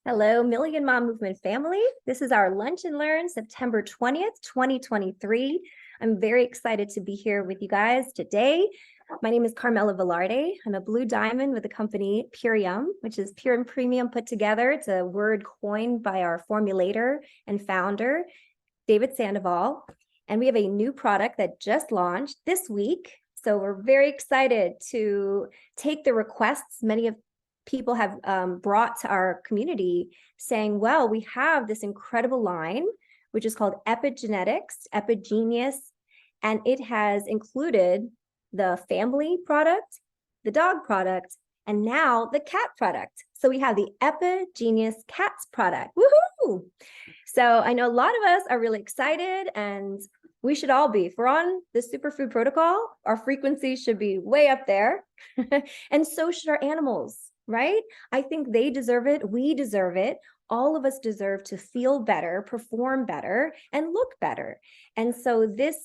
Hello, Million Mom Movement family. This is our Lunch and Learn September 20th, 2023. I'm very excited to be here with you guys today. My name is Pamela Gilcrest. I'm a blue diamond with the company Purium, which is pure and premium put together. It's a word coined by our formulator and founder, David Sandoval. And we have a new product that just launched this week. So we're very excited to take the requests many of people have brought to our community saying, well, we have this incredible line, which is called Epigenetics, Epigenius, and it has included the family product, the dog product, and now the cat product. So we have the Epigenius Cats product. Woohoo! So I know a lot of us are really excited, and we should all be. If we're on the superfood protocol, our frequency should be way up there. And so should our animals, right? I think they deserve it. We deserve it. All of us deserve to feel better, perform better, and look better. And so this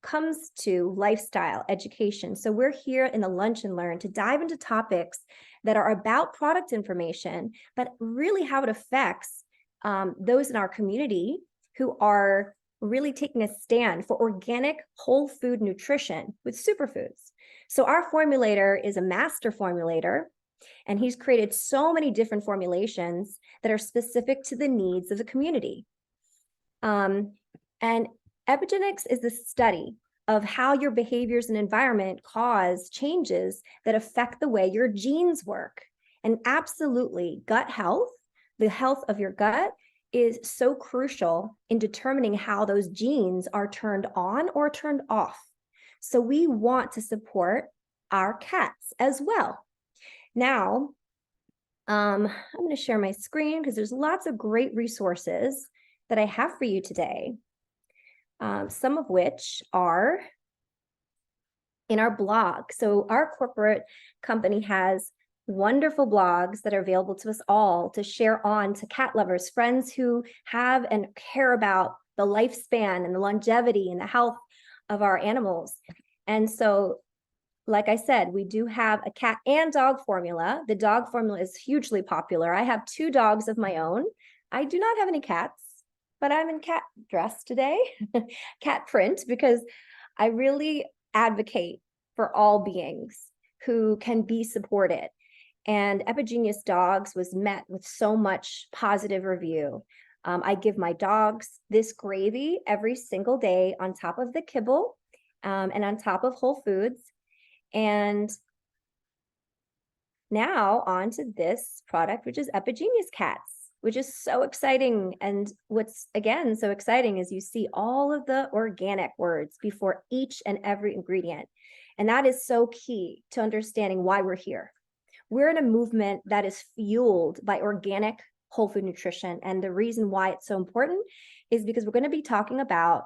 comes to lifestyle education. So we're here in the Lunch and Learn to dive into topics that are about product information, but really how it affects those in our community who are really taking a stand for organic whole food nutrition with superfoods. So our formulator is a master formulator, and he's created so many different formulations that are specific to the needs of the community. And epigenetics is the study of how your behaviors and environment cause changes that affect the way your genes work. And absolutely, gut health, the health of your gut, is so crucial in determining how those genes are turned on or turned off. So we want to support our cats as well. Now, I'm going to share my screen because there's lots of great resources that I have for you today, some of which are in our blog. So our corporate company has wonderful blogs that are available to us all to share on to cat lovers, friends who have and care about the lifespan and the longevity and the health of our animals. And so, like I said, we do have a cat and dog formula. The dog formula is hugely popular. I have 2 dogs of my own. I do not have any cats, but I'm in cat dress today, cat print, because I really advocate for all beings who can be supported. And Epigenius Dogs was met with so much positive review. I give my dogs this gravy every single day on top of the kibble and on top of whole foods. And now on to this product, which is Epigenius Cats, which is so exciting. And what's, again, so exciting is you see all of the organic words before each and every ingredient. And that is so key to understanding why we're here. We're in a movement that is fueled by organic whole food nutrition. And the reason why it's so important is because we're going to be talking about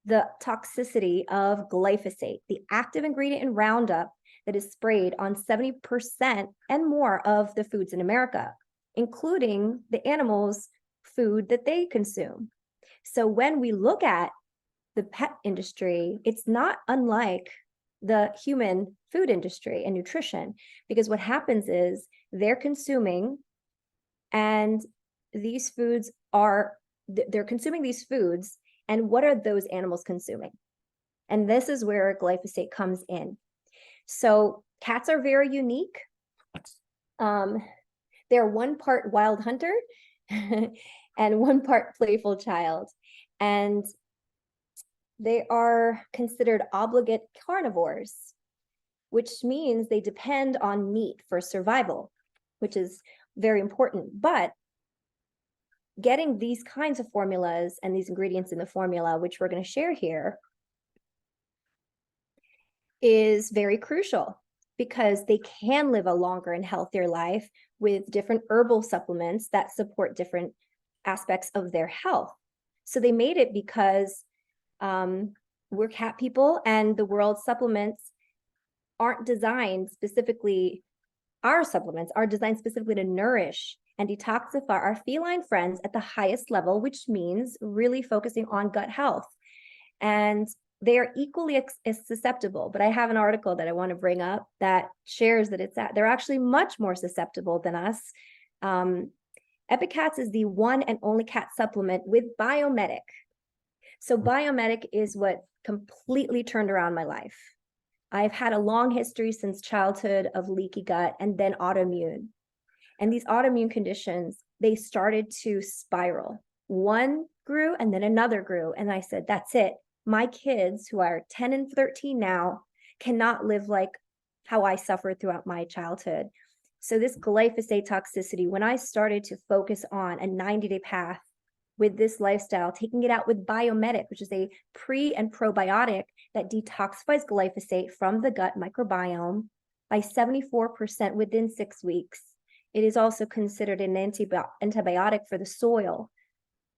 the toxicity of glyphosate, the active ingredient in Roundup that is sprayed on 70% and more of the foods in America, including the animals' food that they consume. So when we look at the pet industry, it's not unlike the human food industry and nutrition, because what happens is they're consuming, and these foods are, they're consuming these foods, and what are those animals consuming? And this is where glyphosate comes in. So cats are very unique. They're 1 part wild hunter and 1 part playful child. And they are considered obligate carnivores, which means they depend on meat for survival, which is very important. But getting these kinds of formulas and these ingredients in the formula, which we're going to share here, is very crucial because they can live a longer and healthier life with different herbal supplements that support different aspects of their health. So they made it because we're cat people, and the world's supplements aren't designed specifically, our supplements are designed specifically to nourish and detoxify our feline friends at the highest level, which means really focusing on gut health. And they are equally as susceptible, but I have an article that I want to bring up that shares that they're actually much more susceptible than us. Epicats is the one and only cat supplement with Biomedic. So Biomedic is what completely turned around my life. I've had a long history since childhood of leaky gut and then autoimmune. And these autoimmune conditions, they started to spiral. One grew and then another grew. And I said, that's it. My kids, who are 10 and 13 now, cannot live like how I suffered throughout my childhood. So this glyphosate toxicity, when I started to focus on a 90-day path with this lifestyle, taking it out with Biomedic, which is a pre and probiotic that detoxifies glyphosate from the gut microbiome by 74% within 6 weeks. It is also considered an antibiotic for the soil.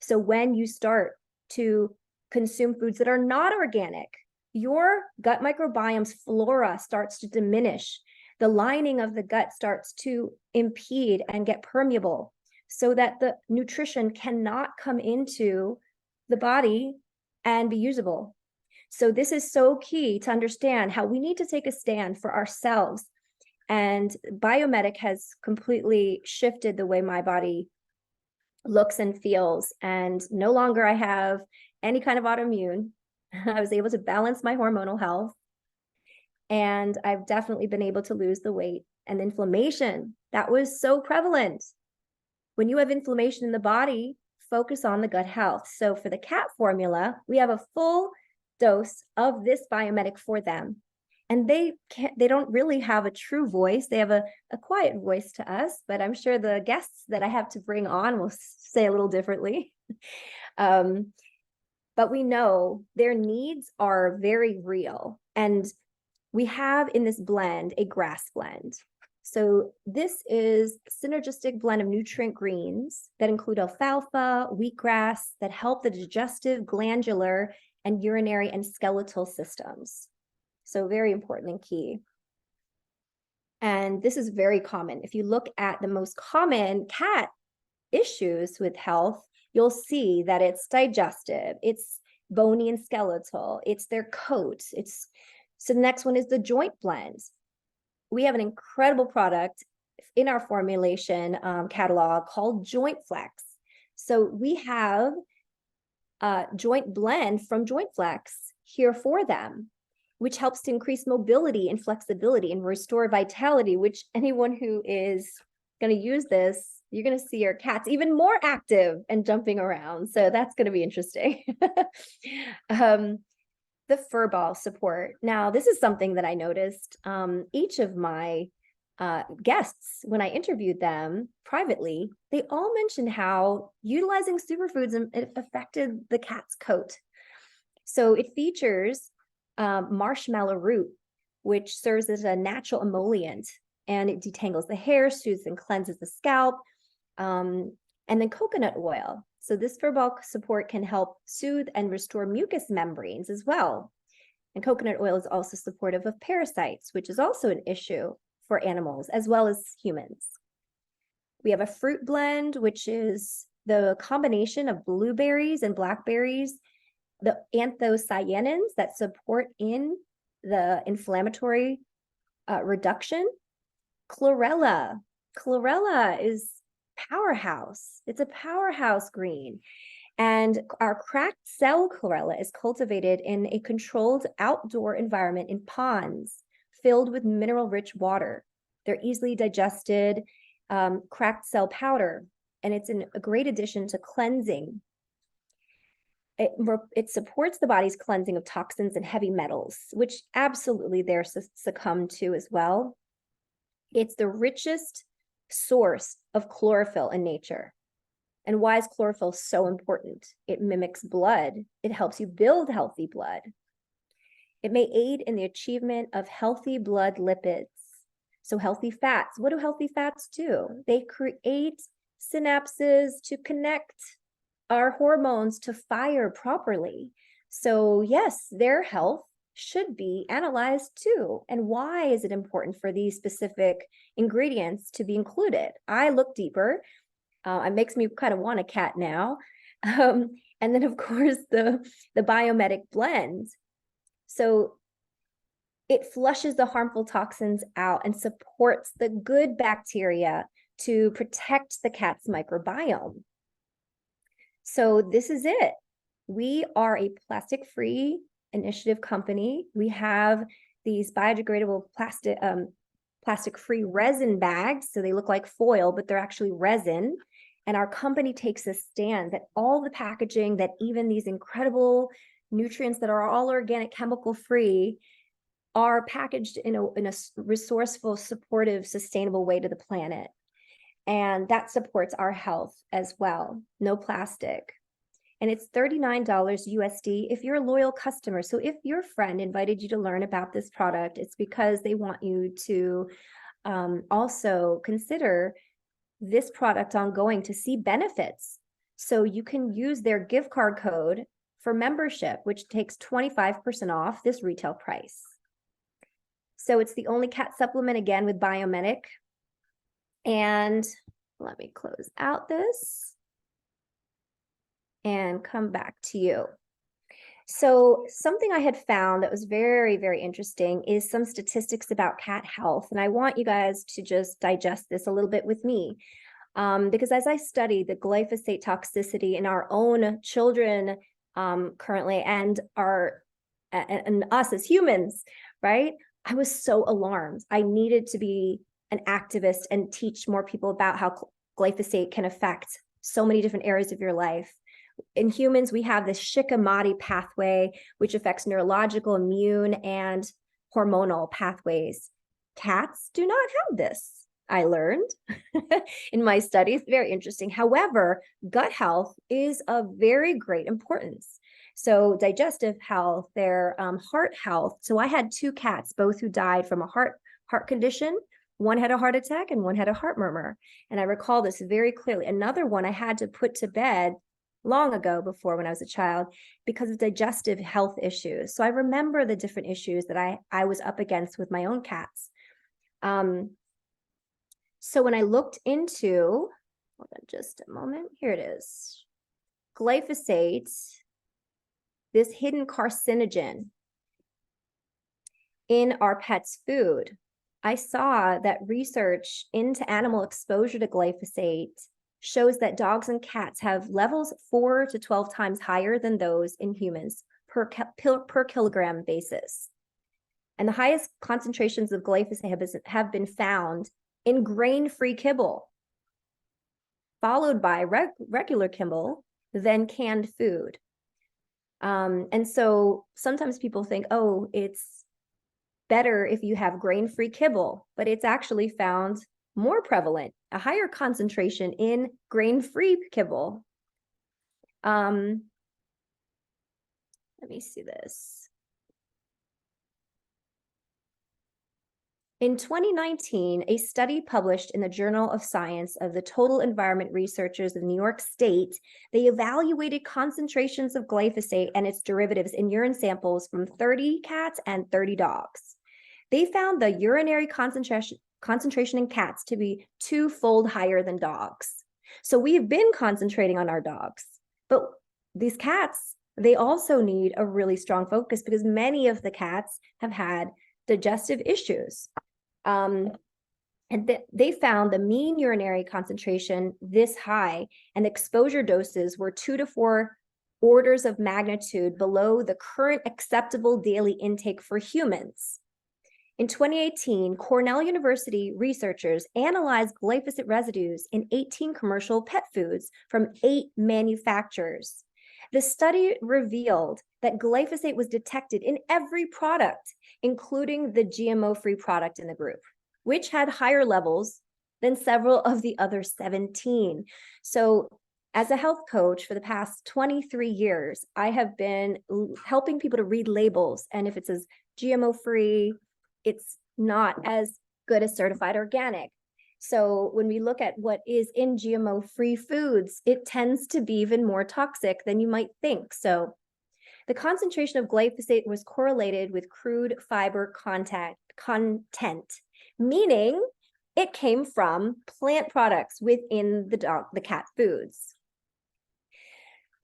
So when you start to consume foods that are not organic, your gut microbiome's flora starts to diminish. The lining of the gut starts to impede and get permeable so that the nutrition cannot come into the body and be usable. So this is so key to understand how we need to take a stand for ourselves. And Biomedic has completely shifted the way my body looks and feels. And no longer I have any kind of autoimmune. I was able to balance my hormonal health. And I've definitely been able to lose the weight and inflammation that was so prevalent. When you have inflammation in the body, focus on the gut health. So for the cat formula, we have a full dose of this Biomedic for them. And they don't really have a true voice. They have a quiet voice to us, but I'm sure the guests that I have to bring on will say a little differently. But we know their needs are very real. And we have in this blend a grass blend. So this is a synergistic blend of nutrient greens that include alfalfa, wheatgrass that help the digestive, glandular, and urinary and skeletal systems. So very important and key. And this is very common. If you look at the most common cat issues with health, you'll see that it's digestive, it's bony and skeletal, it's their coat. So the next one is the joint blends. We have an incredible product in our formulation catalog called Joint Flex. So we have a joint blend from Joint Flex here for them, which helps to increase mobility and flexibility and restore vitality, which anyone who is going to use this, you're going to see your cats even more active and jumping around. So that's going to be interesting. The fur ball support. Now, this is something that I noticed. Each of my guests, when I interviewed them privately, they all mentioned how utilizing superfoods affected the cat's coat. So it features marshmallow root, which serves as a natural emollient, and it detangles the hair, soothes and cleanses the scalp, and then coconut oil. So this fur ball support can help soothe and restore mucous membranes as well. And coconut oil is also supportive of parasites, which is also an issue for animals as well as humans. We have a fruit blend, which is the combination of blueberries and blackberries, the anthocyanins that support in the inflammatory reduction. Chlorella is powerhouse. It's a powerhouse green. And our cracked cell chlorella is cultivated in a controlled outdoor environment in ponds filled with mineral-rich water. They're easily digested, cracked cell powder, and it's a great addition to cleansing. It supports the body's cleansing of toxins and heavy metals, which absolutely they're succumb to as well. It's the richest source of chlorophyll in nature. And why is chlorophyll so important? It mimics blood. It helps you build healthy blood. It may aid in the achievement of healthy blood lipids. So healthy fats, what do healthy fats do? They create synapses to connect our hormones to fire properly. So yes, their health should be analyzed too. And why is it important for these specific ingredients to be included? I look deeper. It makes me kind of want a cat now. And then of course the Biomedic blend. So it flushes the harmful toxins out and supports the good bacteria to protect the cat's microbiome. So this is it. We are a plastic-free initiative company. We have these biodegradable plastic-free resin bags. So they look like foil, but they're actually resin. And our company takes a stand that all the packaging, that even these incredible nutrients that are all organic, chemical-free, are packaged in a resourceful, supportive, sustainable way to the planet. And that supports our health as well. No plastic. And it's $39 USD if you're a loyal customer. So if your friend invited you to learn about this product, it's because they want you to also consider this product ongoing to see benefits. So you can use their gift card code for membership, which takes 25% off this retail price. So it's the only cat supplement, again, with Biomimetic. And let me close out this and come back to you. So something I had found that was very, very interesting is some statistics about cat health. And I want you guys to just digest this a little bit with me. Because as I study the glyphosate toxicity in our own children currently, and us as humans, right? I was so alarmed. I needed to be an activist and teach more people about how glyphosate can affect so many different areas of your life. In humans, we have this Shikimati pathway, which affects neurological, immune, and hormonal pathways. Cats do not have this, I learned in my studies. Very interesting. However, gut health is of very great importance. So digestive health, their heart health. So I had 2 cats, both who died from a heart condition. One had a heart attack and one had a heart murmur. And I recall this very clearly. Another one I had to put to bed long ago, before, when I was a child, because of digestive health issues. So I remember the different issues that I was up against with my own cats. So when I looked into, hold on just a moment, here it is, glyphosate, this hidden carcinogen in our pets' food, I saw that research into animal exposure to glyphosate shows that dogs and cats have levels 4 to 12 times higher than those in humans per kilogram basis. And the highest concentrations of glyphosate have been found in grain-free kibble, followed by regular kibble, then canned food. And so sometimes people think, oh, it's better if you have grain-free kibble, but it's actually found more prevalent, a higher concentration in grain-free kibble. Let me see this. In 2019, a study published in the Journal of Science of the Total Environment researchers of New York State, they evaluated concentrations of glyphosate and its derivatives in urine samples from 30 cats and 30 dogs. They found the urinary concentration in cats to be 2-fold higher than dogs. So we've been concentrating on our dogs, but these cats, they also need a really strong focus because many of the cats have had digestive issues. And they found the mean urinary concentration this high, and exposure doses were 2 to 4 orders of magnitude below the current acceptable daily intake for humans. In 2018, Cornell University researchers analyzed glyphosate residues in 18 commercial pet foods from 8 manufacturers. The study revealed that glyphosate was detected in every product, including the GMO-free product in the group, which had higher levels than several of the other 17. So as a health coach for the past 23 years, I have been helping people to read labels. And if it says GMO-free, it's not as good as certified organic. So when we look at what is in GMO-free foods, it tends to be even more toxic than you might think. So the concentration of glyphosate was correlated with crude fiber content, meaning it came from plant products within the cat foods.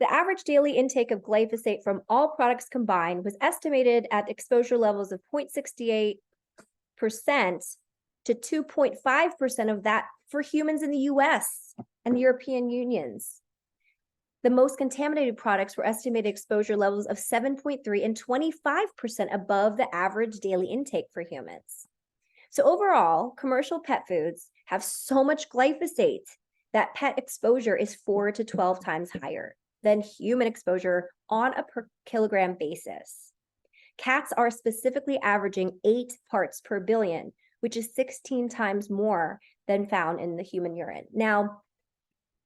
The average daily intake of glyphosate from all products combined was estimated at exposure levels of 0.68% to 2.5% of that for humans in the US and the European Unions. The most contaminated products were estimated exposure levels of 7.3 and 25% above the average daily intake for humans. So overall, commercial pet foods have so much glyphosate that pet exposure is 4 to 12 times higher than human exposure on a per kilogram basis. Cats are specifically averaging 8 parts per billion, which is 16 times more than found in the human urine. Now,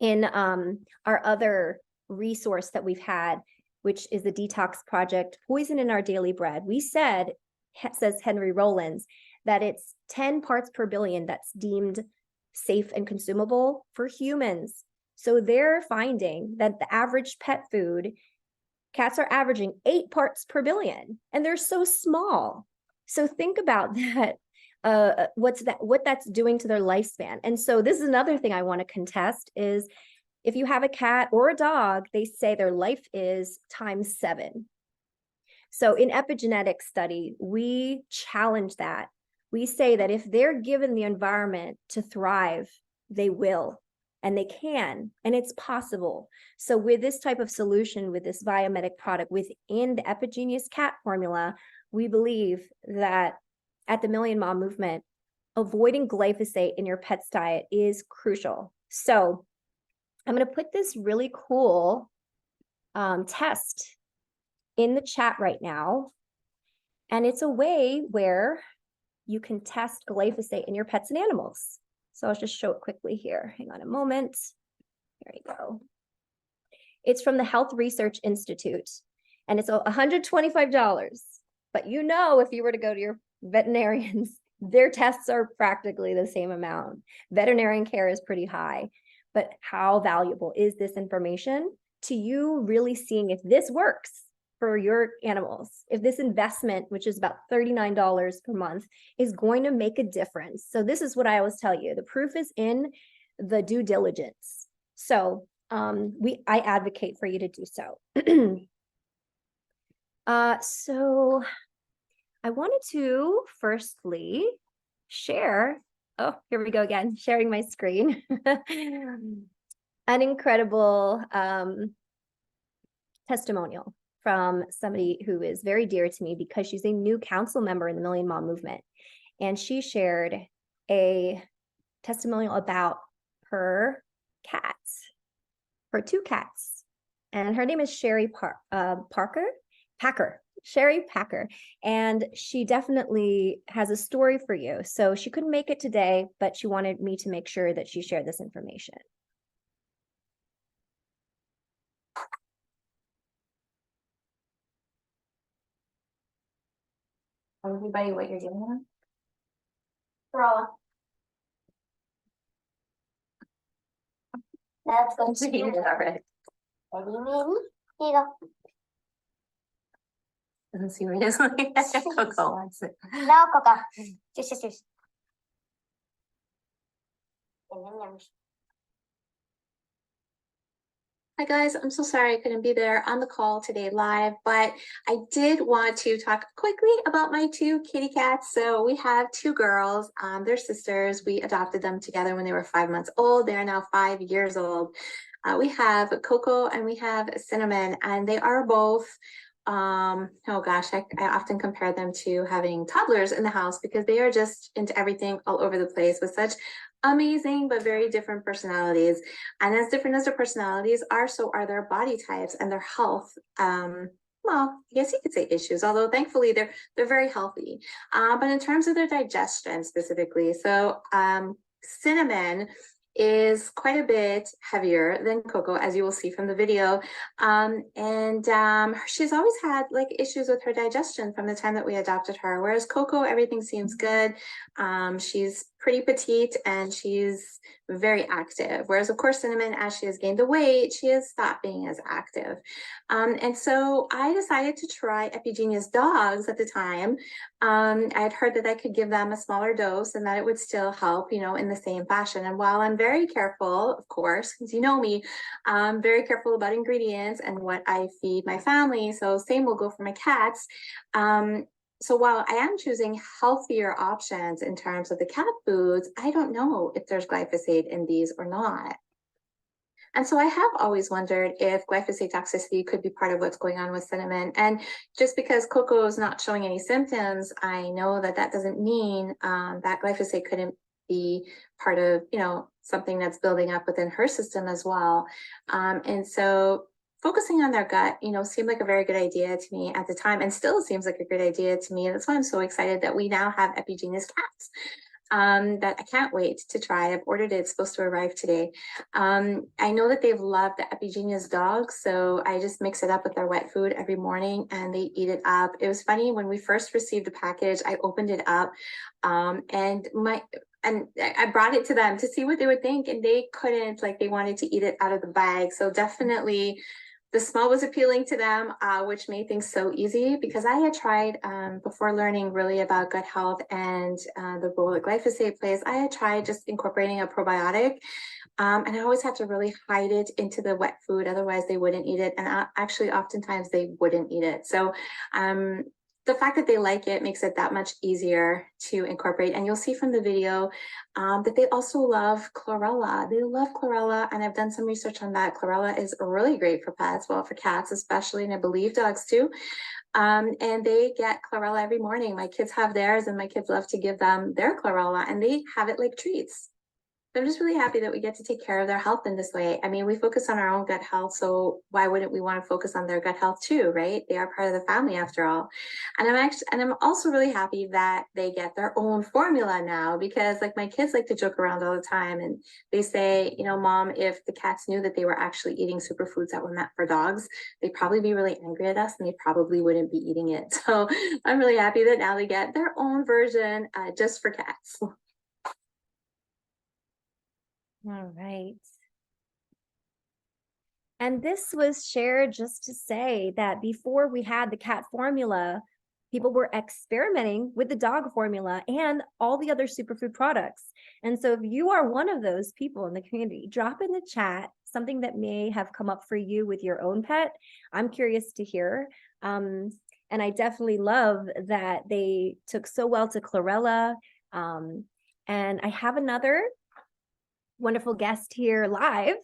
in our other resource that we've had, which is the detox project, Poison in Our Daily Bread, we said, says Henry Rollins, that it's 10 parts per billion that's deemed safe and consumable for humans. So they're finding that the average pet food, cats are averaging 8 parts per billion, and they're so small. So think about that, what that's doing to their lifespan. And so this is another thing I want to contest is if you have a cat or a dog, they say their life is times 7. So in Epigenetics study, we challenge that. We say that if they're given the environment to thrive, they will, and they can, and it's possible. So with this type of solution, with this Biomedic product within the Epigenius cat formula, we believe that at the Million Mom Movement, avoiding glyphosate in your pet's diet is crucial. So I'm going to put this really cool test in the chat right now. And it's a way where you can test glyphosate in your pets and animals. So I'll just show it quickly here. Hang on a moment. There you go. It's from the Health Research Institute, and it's $125. But you know, if you were to go to your veterinarians, their tests are practically the same amount. Veterinarian care is pretty high. But how valuable is this information to you really seeing if this works for your animals? If this investment, which is about $39 per month, is going to make a difference. So this is what I always tell you. The proof is in the due diligence. So I advocate for you to do so. So I wanted to firstly share. Oh, here we go again, sharing my screen. An incredible testimonial from somebody who is very dear to me because she's a new council member in the Million Mom Movement. And she shared a testimonial about her cats, her 2 cats. And her name is Sherry Packer, and she definitely has a story for you. So she couldn't make it today, but she wanted me to make sure that she shared this information. Everybody, what you're doing? Corolla. That's going to be all right. What do you mean? Here you go. Doesn't see where it is. Coco wants it. No, Coco. Just. Hi guys, I'm so sorry I couldn't be there on the call today live, but I did want to talk quickly about my 2 kitty cats. So we have 2 girls, they're sisters. We adopted them together when they were 5 months old. They are now 5 years old. We have Coco and we have Cinnamon, and they are both oh gosh, I often compare them to having toddlers in the house because they are just into everything all over the place with such amazing but very different personalities. And as different as their personalities are, so are their body types and their health. Well, I guess you could say issues, although thankfully they're very healthy. But in terms of their digestion specifically, so Cinnamon is quite a bit heavier than Coco, as you will see from the video. She's always had like issues with her digestion from the time that we adopted her, whereas Coco, everything seems good. She's pretty petite and she's very active, whereas of course Cinnamon, as she has gained the weight, she has stopped being as active. And so I decided to try Epigenius dogs at the time. I had heard that I could give them a smaller dose and that it would still help, you know, in the same fashion. And while I'm very careful, of course, because you know me, I'm very careful about ingredients and what I feed my family, so same will go for my cats. So while I am choosing healthier options in terms of the cat foods, I don't know if there's glyphosate in these or not. And so I have always wondered if glyphosate toxicity could be part of what's going on with cinnamon. And just because Coco is not showing any symptoms, I know that that doesn't mean that glyphosate couldn't be part of, something that's building up within her system as well. And so focusing on their gut, seemed like a very good idea to me at the time, and still seems like a great idea to me. And that's why I'm so excited that we now have Epigenius Cats that I can't wait to try. I've ordered it. It's supposed to arrive today. I know that they've loved the Epigenius dogs, so I just mix it up with their wet food every morning and they eat it up. It was funny when we first received the package, I opened it up and I brought it to them to see what they would think, and they couldn't, like, they wanted to eat it out of the bag. So definitely the smell was appealing to them, which made things so easy, because I had tried, before learning really about gut health and the role that glyphosate plays, I had tried just incorporating a probiotic. And I always had to really hide it into the wet food, otherwise they wouldn't eat it. And actually, oftentimes they wouldn't eat it. So the fact that they like it makes it that much easier to incorporate. And you'll see from the video that they also love chlorella. They love chlorella, and I've done some research on that. Chlorella is really great for pets, well, for cats especially, and I believe dogs too. And they get chlorella every morning. My kids have theirs, and my kids love to give them their chlorella, and they have it like treats. I'm just really happy that we get to take care of their health in this way. I mean, we focus on our own gut health, so why wouldn't we want to focus on their gut health too, right? They are part of the family after all. And I'm also really happy that they get their own formula now, because like my kids like to joke around all the time, and they say, Mom, if the cats knew that they were actually eating superfoods that were meant for dogs, they'd probably be really angry at us and they probably wouldn't be eating it. So I'm really happy that now they get their own version just for cats. All right. And this was shared just to say that before we had the cat formula, people were experimenting with the dog formula and all the other superfood products. And so if you are one of those people in the community, drop in the chat something that may have come up for you with your own pet. I'm curious to hear. And I definitely love that they took so well to chlorella. And I have another wonderful guest here live.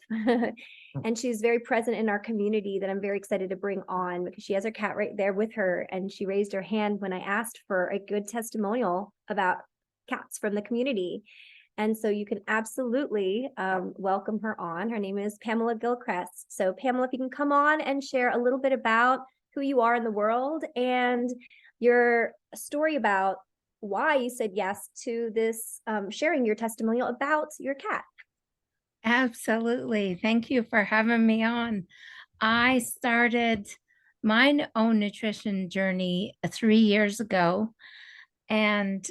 And she's very present in our community that I'm very excited to bring on, because she has her cat right there with her. And she raised her hand when I asked for a good testimonial about cats from the community. And so you can absolutely welcome her on. Her name is Pamela Gilcrest. So Pamela, if you can come on and share a little bit about who you are in the world and your story about why you said yes to this, sharing your testimonial about your cat. Absolutely. Thank you for having me on. I started my own nutrition journey 3 years ago and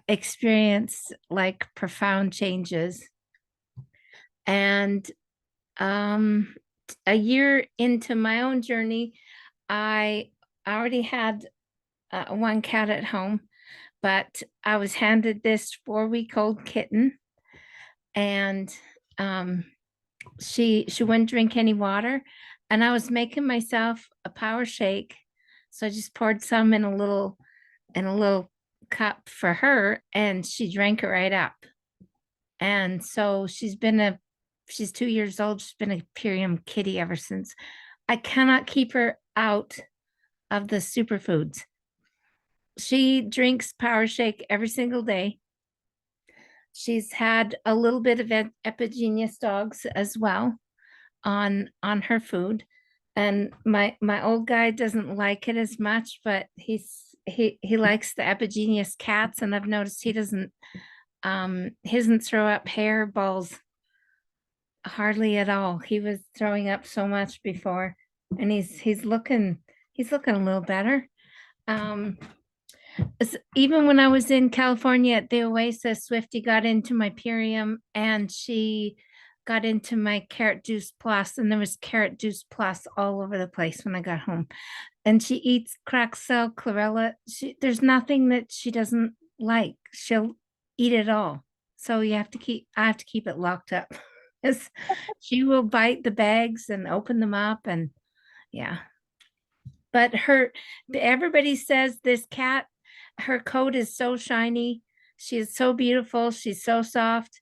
experienced like profound changes. And a year into my own journey, I already had one cat at home, but I was handed this 4-week-old kitten, and she wouldn't drink any water, and I was making myself a power shake, so I just poured some in a little cup for her, and she drank it right up. And so she's 2 years old. She's been a Purium kitty ever since. I cannot keep her out of the superfoods. She drinks power shake every single day. She's had a little bit of Epigenius dogs as well on her food, and my old guy doesn't like it as much, but he likes the Epigenius Cats, and I've noticed he doesn't throw up hairballs hardly at all. He was throwing up so much before, and he's looking a little better. Even when I was in California at the Oasis, Swifty got into my Purium, and she got into my Carrot Juice Plus, and there was Carrot Juice Plus all over the place when I got home. And she eats Craxel, chlorella. There's nothing that she doesn't like. She'll eat it all. So I have to keep it locked up. She will bite the bags and open them up, and yeah. But everybody says this cat, her coat is so shiny. She is so beautiful. She's so soft.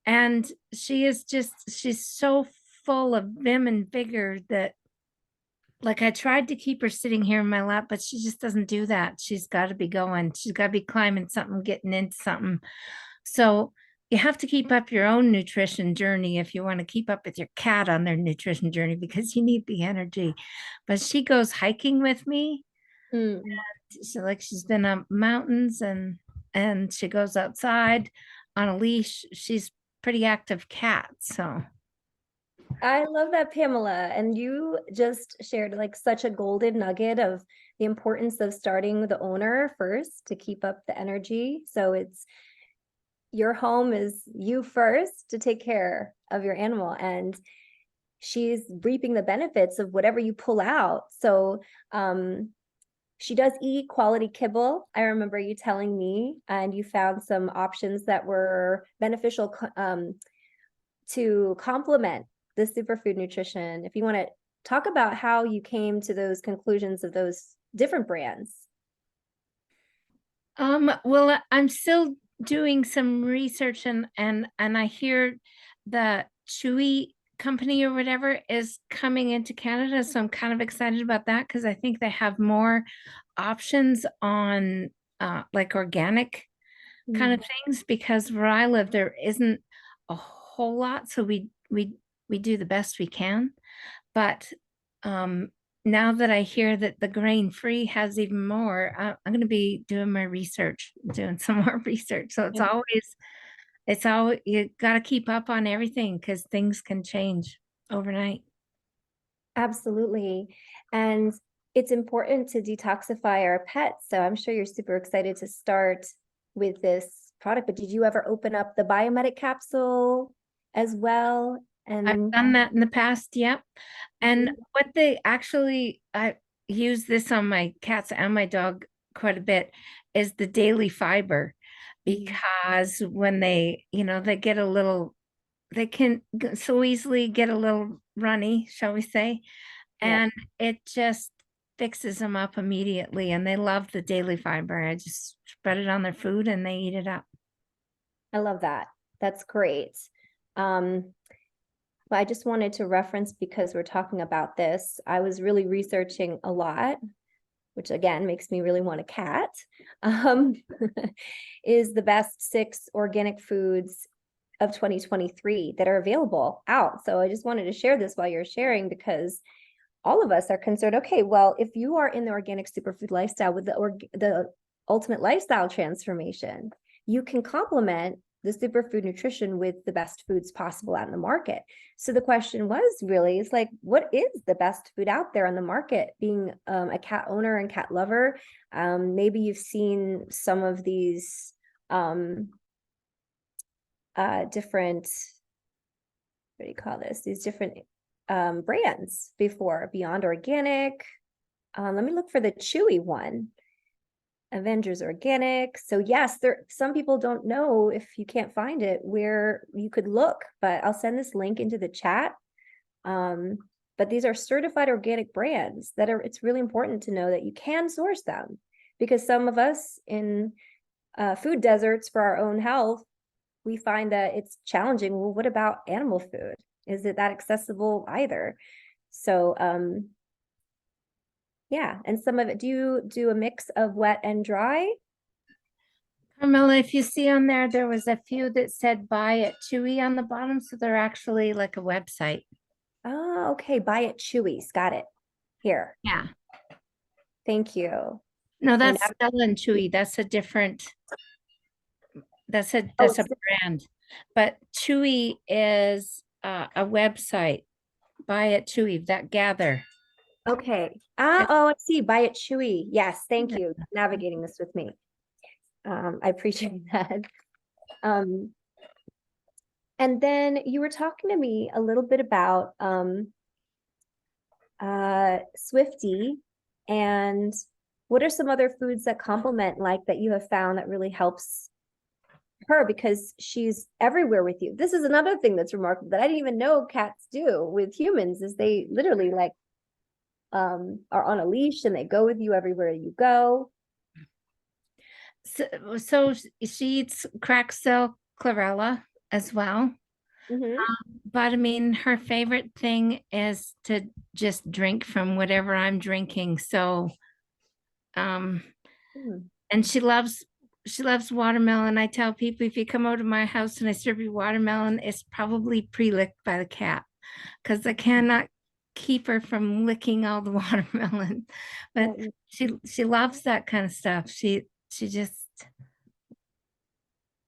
And she's so full of vim and vigor that, like, I tried to keep her sitting here in my lap, but she just doesn't do that. She's got to be going. She's got to be climbing something, getting into something. So you have to keep up your own nutrition journey if you want to keep up with your cat on their nutrition journey, because you need the energy. But she goes hiking with me. Mm. She's been up mountains, and she goes outside on a leash. She's pretty active cat. So I love that, Pamela. And you just shared like such a golden nugget of the importance of starting with the owner first to keep up the energy. So it's your home is you first to take care of your animal, and she's reaping the benefits of whatever you pull out. So she does eat quality kibble. I remember you telling me, and you found some options that were beneficial to complement the superfood nutrition. If you want to talk about how you came to those conclusions of those different brands. well, I'm still doing some research, and I hear the Chewy company or whatever is coming into Canada. So I'm kind of excited about that, because I think they have more options on like organic kind of things, because where I live there isn't a whole lot. So we do the best we can. But now that I hear that the grain free has even more, I'm going to be doing my research, doing some more research. So it's always, you got to keep up on everything, because things can change overnight. Absolutely. And it's important to detoxify our pets. So I'm sure you're super excited to start with this product. But did you ever open up the Biomedic capsule as well? I've And done that in the past, yep. And what they actually, I use this on my cats and my dog quite a bit, is the daily fiber, because when they get a little, they can so easily get a little runny, shall we say, yeah, and it just fixes them up immediately, and they love the daily fiber. I just spread it on their food and they eat it up. I love that. That's great. But I just wanted to reference, because we're talking about this, I was really researching a lot, which again makes me really want a cat, is the best 6 organic foods of 2023 that are available out. So I just wanted to share this while you're sharing, because all of us are concerned. Okay, well, if you are in the organic superfood lifestyle with the ultimate lifestyle transformation, you can complement the superfood nutrition with the best foods possible out in the market. So the question was really, it's like, what is the best food out there on the market? Being a cat owner and cat lover, maybe you've seen some of these different, what do you call this? These different brands before, Beyond Organic. Let me look for the Chewy one. Avengers Organic. So yes, some people don't know, if you can't find it, where you could look, but I'll send this link into the chat. But these are certified organic brands that it's really important to know that you can source them, because some of us in food deserts for our own health, we find that it's challenging. Well, what about animal food? Is it that accessible either? So yeah, and some of it, do you do a mix of wet and dry? Carmela, if you see on there was a few that said buy at Chewy on the bottom. So they're actually like a website. Oh, okay. Buy it Chewy's. Got it. Here. Yeah. Thank you. No, And that's Stella and Chewy. That's a different, that's a brand. But Chewy is a website. Buy it Chewy, that gather. okay. Oh, I see. Buy it Chewy. Yes, thank you for navigating this with me. I appreciate that. And then you were talking to me a little bit about Swifty, and what are some other foods that complement, like, that you have found that really helps her, because she's everywhere with you. This is another thing that's remarkable that I didn't even know cats do with humans, is they literally like are on a leash and they go with you everywhere you go. So she eats cracked silk chlorella as well. Mhm. But I mean, her favorite thing is to just drink from whatever I'm drinking. So, um, Mm. and she loves watermelon. I tell people if you come over to my house and I serve you watermelon, it's probably pre-licked by the cat because I cannot keep her from licking all the watermelon. But Um, she loves that kind of stuff. She just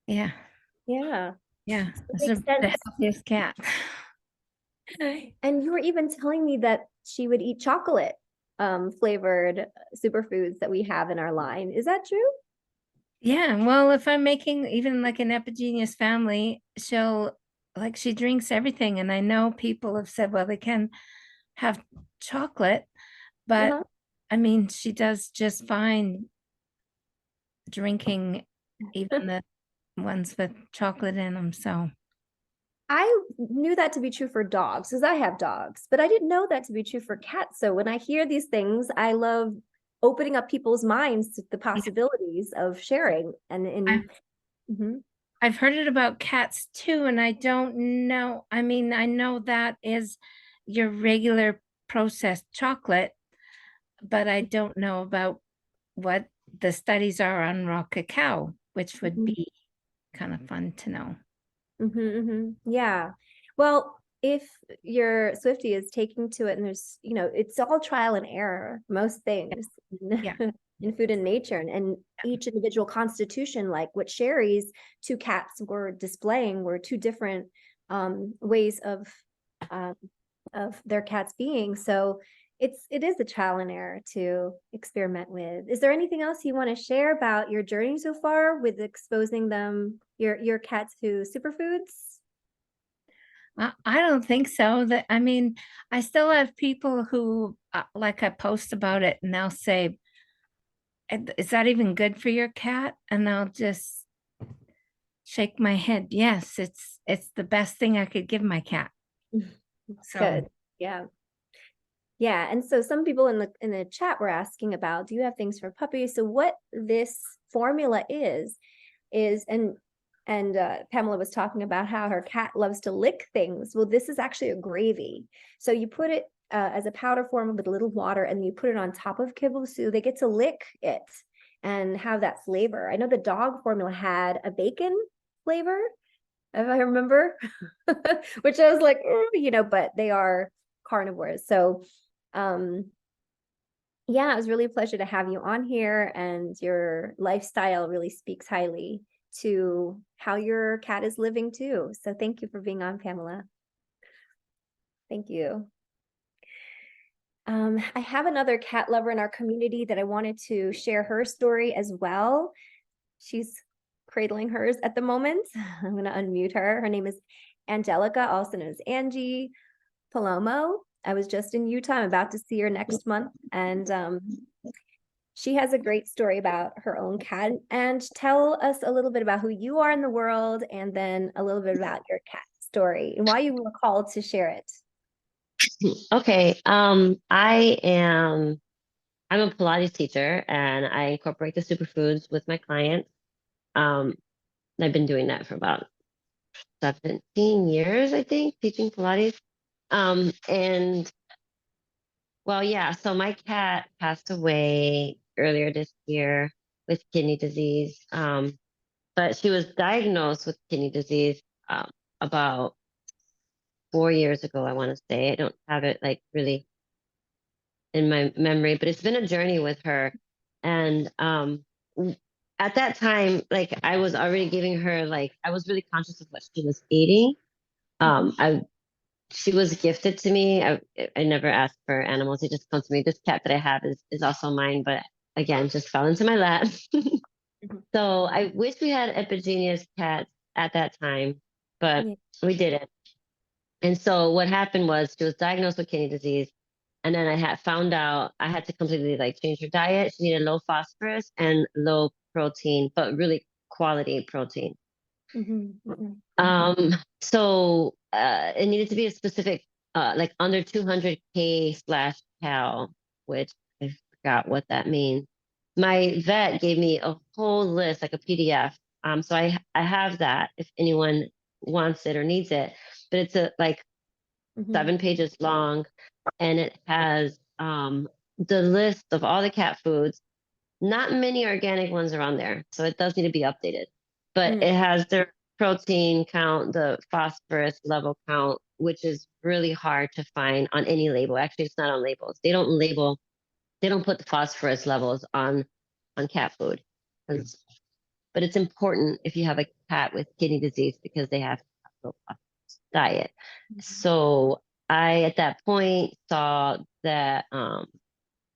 yeah, yeah, yeah. it It's makes the sense. healthiest cat. And you were even telling me that she would eat chocolate flavored superfoods that we have in our line. Is that true? Yeah, well, if I'm making even like an Epigenius family, she drinks everything. And I know people have said, well, they can have chocolate, but Uh-huh. I mean, she does just fine drinking even the ones with chocolate in them. So, I knew that to be true for dogs because I have dogs, but I didn't know that to be true for cats. So when I hear these things, I love opening up people's minds to the yeah, possibilities of sharing. And I've, in Mhm. I've heard it about cats too, and I don't know. I mean, I know that is your regular processed chocolate, but I don't know about what the studies are on raw cacao, which would Mhm. be kind of fun to know. Yeah. Well, if your Swiftie is taking to it and there's, it's all trial and error, most things Yeah. in food and nature and each individual constitution, like what Sherry's two cats were displaying were two different ways um, of their cats being. So it is a trial and error to experiment with. Is there anything else you want to share about your journey so far with exposing your cats to superfoods? I don't think so. That I mean, I still have people who like I post about it and they'll say, Is that even good for your cat?" And I'll just shake my head. Yes, it's the best thing I could give my cat. So Good. Yeah. Yeah. And so some people in the chat were asking about, do you have things for puppies? So what this formula is and Pamela was talking about how her cat loves to lick things. Well, this is actually a gravy. So you put it as a powder form with a little water and you put it on top of kibble so they get to lick it and have that flavor. I know the dog formula had a bacon flavor, if I remember, which I was like, but they are carnivores. So um yeah, it was really a pleasure to have you on here, and your lifestyle really speaks highly to how your cat is living too. So thank you for being on, Pamela. Thank you. I have another cat lover in our community that I wanted to share her story as well. She's cradling hers at the moment. I'm going to unmute her. Her name is Angelica, also known as Angie Palomo. I was just in Utah. I'm about to see her next month. And she has a great story about her own cat. And tell us a little bit about who you are in the world and then a little bit about your cat story and why you were called to share it. Okay. I'm a Pilates teacher and I incorporate the superfoods with my clients. Um, I've been doing that for about 17 years, I think, teaching Pilates. And well, yeah, so my cat passed away earlier this year with kidney disease. But she was diagnosed with kidney disease about 4 years ago, I want to say. I don't have it like really in my memory, but it's been a journey with her. And at that time, like I was already giving her like I was really conscious of what she was eating. Mhm. I She was gifted to me. I never asked for animals. It just comes to me. This cat that I have is also mine, but again, just fell into my lap. Mhm. So I wish we had Epigenius cats at that time, but Yeah. we didn't. And so what happened was she was diagnosed with kidney disease. And then I had found out I had to completely like change her diet. She needed low phosphorus and low protein, but really quality protein. Mhm. Mhm. So it needed to be a specific like under 200K/cal. which I forgot what that means. My vet gave me a whole list, like a PDF. So I have that if anyone wants it or needs it. But it's a like Mhm. 7 pages long, and it has the list of all the cat foods. Not many organic ones are on there, so it does need to be updated. But Mm. it has their protein count, the phosphorus level count, which is really hard to find on any label. Actually, it's not on labels. They don't put the phosphorus levels on cat food. 'Cause- But it's important if you have a cat with kidney disease because they have a low phosphorus diet. So I, at that point, saw that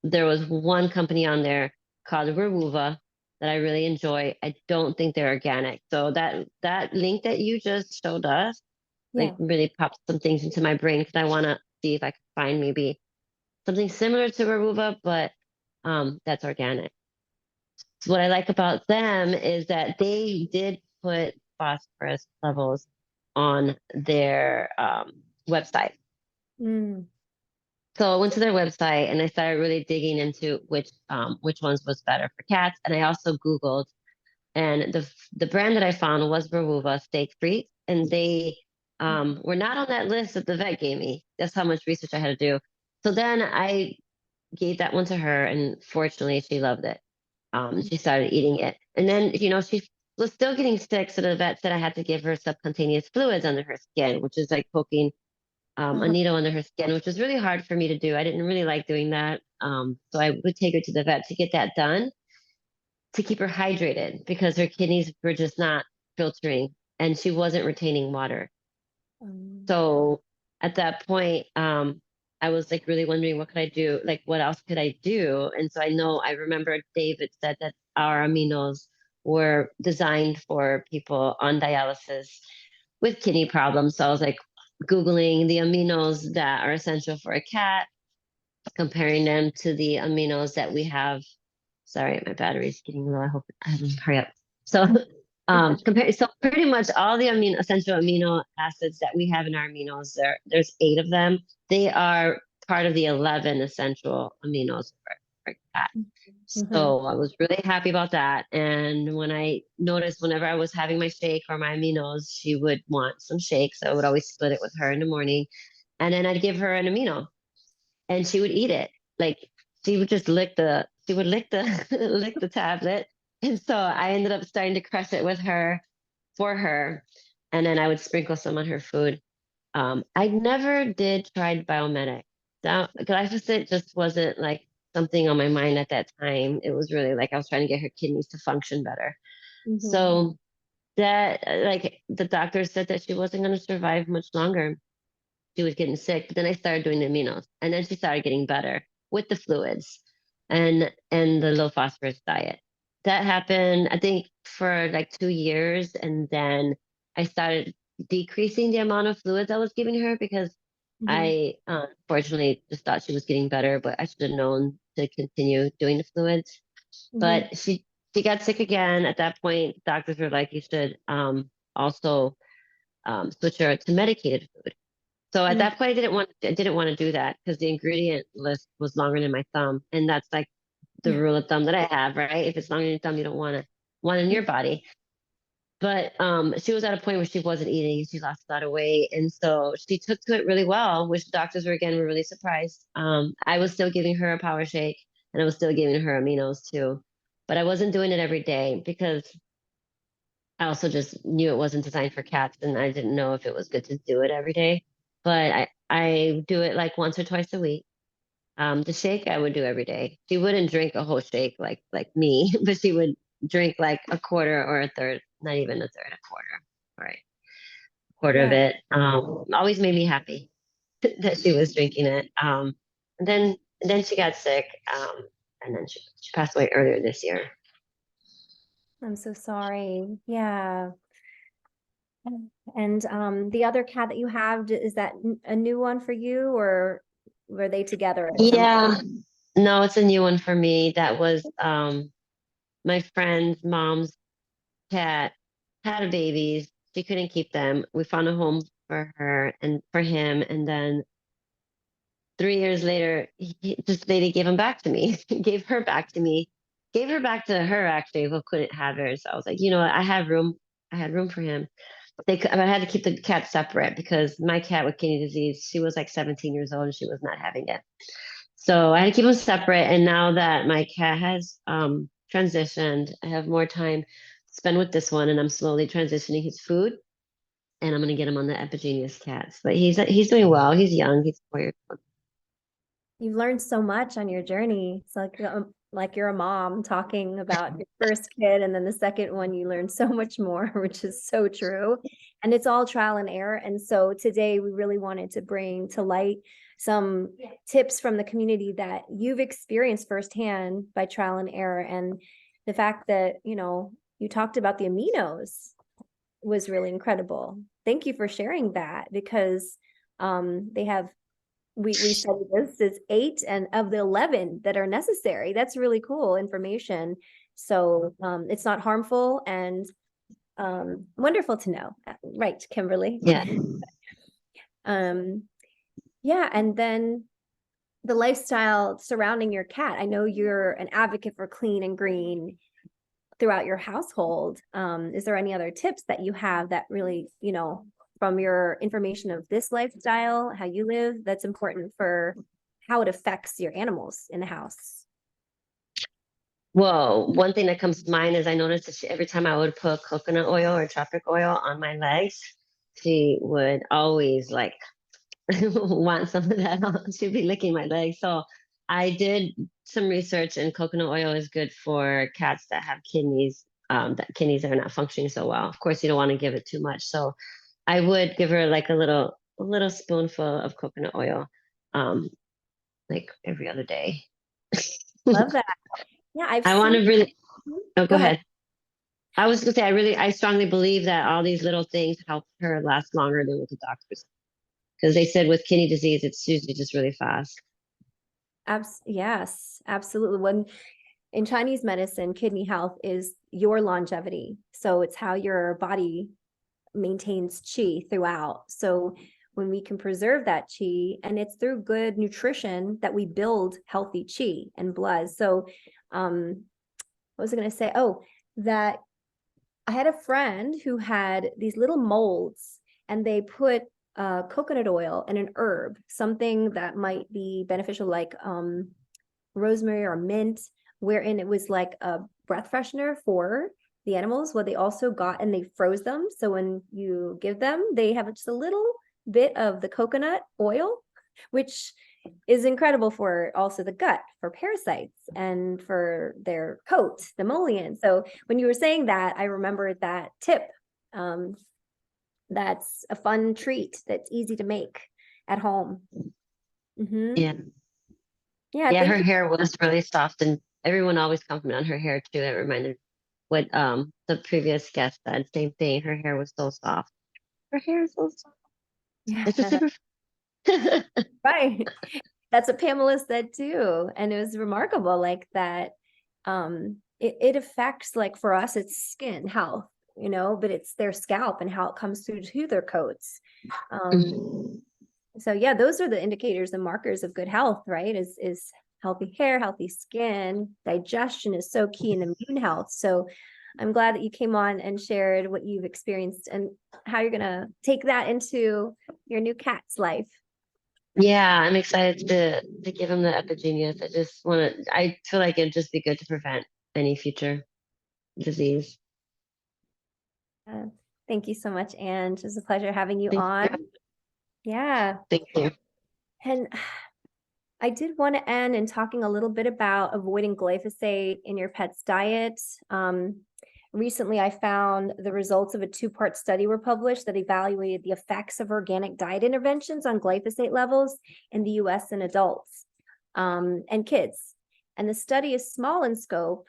there was one company on there called Reruva that I really enjoy. I don't think they're organic. So that link that you just showed us, like, Yeah. really popped some things into my brain because I want to see if I can find maybe something similar to Reruva, but that's organic. So what I like about them is that they did put phosphorus levels on their website. Mm. So I went to their website and I started really digging into which ones was better for cats. And I also Googled, and the brand that I found was Reruva Steak Frites, and they were not on that list that the vet gave me. That's how much research I had to do. So then I gave that one to her, and fortunately, she loved it. She started eating it, and then she was still getting sick, so the vet said I had to give her subcutaneous fluids under her skin, which is like poking a Uh-huh. needle under her skin, which was really hard for me to do. I didn't really like doing that. So I would take her to the vet to get that done to keep her hydrated because her kidneys were just not filtering and she wasn't retaining water. Um, So at that point, I was like really wondering what could I do? Like, what else could I do? And so I remember David said that our aminos were designed for people on dialysis with kidney problems. So I was like Googling the aminos that are essential for a cat, comparing them to the aminos that we have. Sorry, my battery's getting low. I hope I have to hurry up. So so pretty much all the essential amino acids that we have in our aminos, there's 8 of them. They are part of the 11 essential aminos for cat. mhm. So I was really happy about that. And when I noticed whenever I was having my shake or my aminos, she would want some shake. So I would always split it with her in the morning. And then I'd give her an amino and she would eat it. Like she would lick the lick the tablet. And so I ended up starting to crush it with her for her. And then I would sprinkle some on her food. I never did try biomedic. That glyphosate just wasn't like something on my mind at that time. It was really like I was trying to get her kidneys to function better. Mhm. So that like the doctor said that she wasn't going to survive much longer. She was getting sick, but then I started doing the aminos, and then she started getting better with the fluids and the low phosphorus diet. That happened, I think, for like 2 years, and then I started decreasing the amount of fluids I was giving her because Mhm. I fortunately just thought she was getting better, but I should have known to continue doing the fluids. Mhm. But she got sick again. At that point, doctors were like, you should also switch her to medicated food. So at Mm. that point, I didn't want to do that because the ingredient list was longer than my thumb, and that's like the Yeah. rule of thumb that I have, right? If it's longer than your thumb, you don't want it in your body. But she was at a point where she wasn't eating, she lost a lot of weight, and so she took to it really well, which doctors were really surprised. I was still giving her a power shake, and I was still giving her aminos too, but I wasn't doing it every day because I also just knew it wasn't designed for cats, and I didn't know if it was good to do it every day. But I do it like once or twice a week. The shake I would do every day. She wouldn't drink a whole shake like me, but she would drink like a quarter or a third, not even a third, a quarter. Right, quarter of Yeah. it. Always made me happy that she was drinking it. And then she got sick. And then she passed away earlier this year. I'm so sorry. Yeah. And the other cat that you have, is that a new one for you, or were they together at some point? Yeah, no, it's a new one for me. That was my friend's mom's cat had a babies. She couldn't keep them. We found a home for her and for him, and then 3 years later, this lady gave him back to me, gave her back to me, gave her back to her actually, who couldn't have her. So I was like, you know what, I had room for him. I had to keep the cat separate because my cat with kidney disease, she was like 17 years old and she was not having it. So I had to keep them separate. And now that my cat has transitioned, I have more time to spend with this one, and I'm slowly transitioning his food. And I'm gonna get him on the Epigenius Cats. But he's doing well. He's young. He's 4 years old. You've learned so much on your journey. It's like you're a mom talking about your first kid, and then the second one, you learn so much more, which is so true. And it's all trial and error. And so today we really wanted to bring to light some tips from the community that you've experienced firsthand by trial and error. And the fact that, you talked about the aminos was really incredible. Thank you for sharing that, because they have we studied this is 8 and of the 11 that are necessary. That's really cool information. So it's not harmful, and wonderful to know. Right, Kimberly? Yeah. Yeah, and then the lifestyle surrounding your cat. I know you're an advocate for clean and green throughout your household. Is there any other tips that you have that really, from your information of this lifestyle, how you live, that's important for how it affects your animals in the house? Well, one thing that comes to mind is I noticed that every time I would put coconut oil or tropic oil on my legs, she would always like want some of that on. She'd be licking my legs. So I did some research, and coconut oil is good for cats that have kidneys, that kidneys are not functioning so well. Of course, you don't want to give it too much. So I would give her like a little spoonful of coconut oil, like every other day. Love that. Yeah, I want to really, oh, Go go ahead. ahead. I was gonna say, I strongly believe that all these little things help her last longer than with the doctors. Because they said with kidney disease, it's usually just really fast. Yes, absolutely. When in Chinese medicine, kidney health is your longevity. So it's how your body maintains qi throughout. So when we can preserve that qi, and it's through good nutrition that we build healthy qi and blood. So what was I going to say? Oh, that I had a friend who had these little molds, and they put coconut oil and an herb, something that might be beneficial, like rosemary or mint, wherein it was like a breath freshener for the animals. What they also got, and they froze them. So when you give them, they have just a little bit of the coconut oil, which is incredible for also the gut, for parasites, and for their coat, the emollient. So when you were saying that, I remembered that tip. That's a fun treat that's easy to make at home. Yeah. Yeah. Yeah, her hair was really soft, and everyone always complimented on her hair too. That reminded what the previous guest said. Same thing. Her hair was so soft. Her hair is so soft. It's a super. Right. That's what Pamela said too. And it was remarkable, like that. It affects, like for us, it's skin health, but it's their scalp and how it comes through to their coats. So yeah, those are the indicators and markers of good health, right? Is healthy hair, healthy skin. Digestion is so key in immune health. So I'm glad that you came on and shared what you've experienced and how you're gonna take that into your new cat's life. Yeah, I'm excited to give him the Epigenius. I feel like it'd just be good to prevent any future disease. Thank you so much, Ange. It was a pleasure having you Thank on. you. Yeah. Thank you. And I did want to end in talking a little bit about avoiding glyphosate in your pet's diet. Recently, I found the results of a 2-part study were published that evaluated the effects of organic diet interventions on glyphosate levels in the US in adults and kids. And the study is small in scope,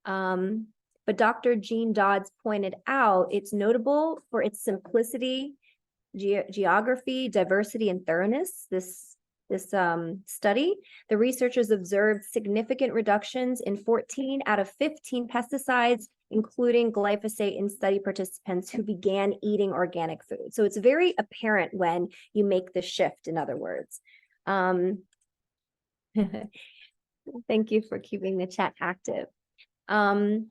but Dr. Jean Dodds pointed out it's notable for its simplicity, geography, diversity, and thoroughness. This study, the researchers observed significant reductions in 14 out of 15 pesticides, including glyphosate, in study participants who began eating organic food. So it's very apparent when you make the shift, in other words. Thank you for keeping the chat active. Other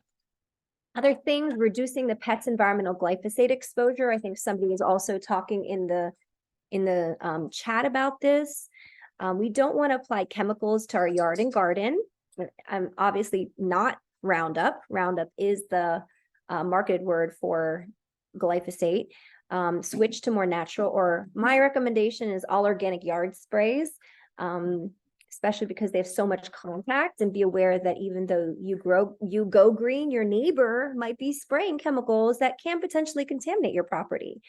things, reducing the pet's environmental glyphosate exposure. I think somebody is also talking in the chat about this. We don't want to apply chemicals to our yard and garden. Obviously not Roundup. Roundup is the marketed word for glyphosate. Switch to more natural, or my recommendation is all organic yard sprays, especially because they have so much contact, and be aware that even though you go green, your neighbor might be spraying chemicals that can potentially contaminate your property.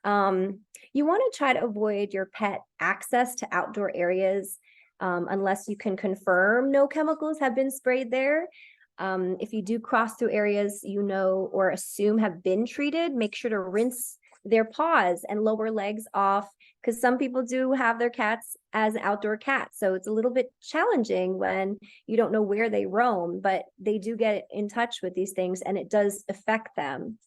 You want to try to avoid your pet access to outdoor areas unless you can confirm no chemicals have been sprayed there. If you do cross through areas you know or assume have been treated, make sure to rinse their paws and lower legs off, because some people do have their cats as outdoor cats. So it's a little bit challenging when you don't know where they roam, but they do get in touch with these things and it does affect them.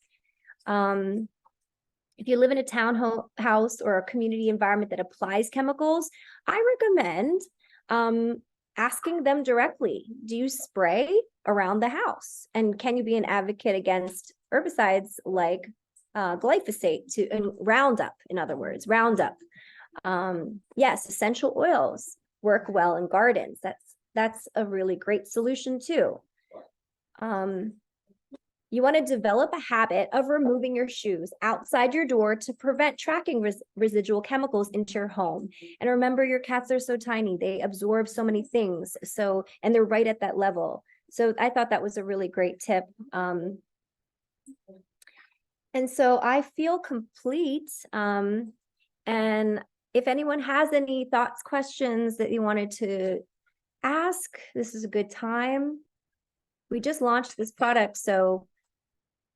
If you live in a townhouse or a community environment that applies chemicals, I recommend asking them directly, do you spray around the house? And can you be an advocate against herbicides like glyphosate and Roundup, in other words, Roundup. Yes, essential oils work well in gardens. That's a really great solution too. You want to develop a habit of removing your shoes outside your door to prevent tracking residual chemicals into your home. And remember, your cats are so tiny, they absorb so many things. So, and they're right at that level. So I thought that was a really great tip. And so I feel complete. And if anyone has any thoughts, questions that you wanted to ask, this is a good time. We just launched this product, so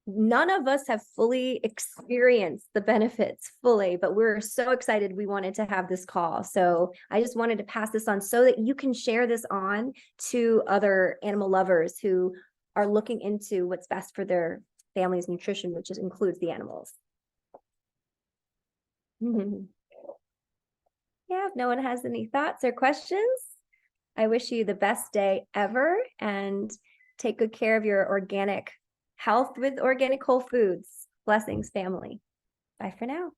none of us have fully experienced the benefits fully, but we're so excited we wanted to have this call. So I just wanted to pass this on so that you can share this on to other animal lovers who are looking into what's best for their family's nutrition, which includes the animals. Yeah, if no one has any thoughts or questions, I wish you the best day ever, and take good care of your organic health with organic whole foods. Blessings, family. Bye for now.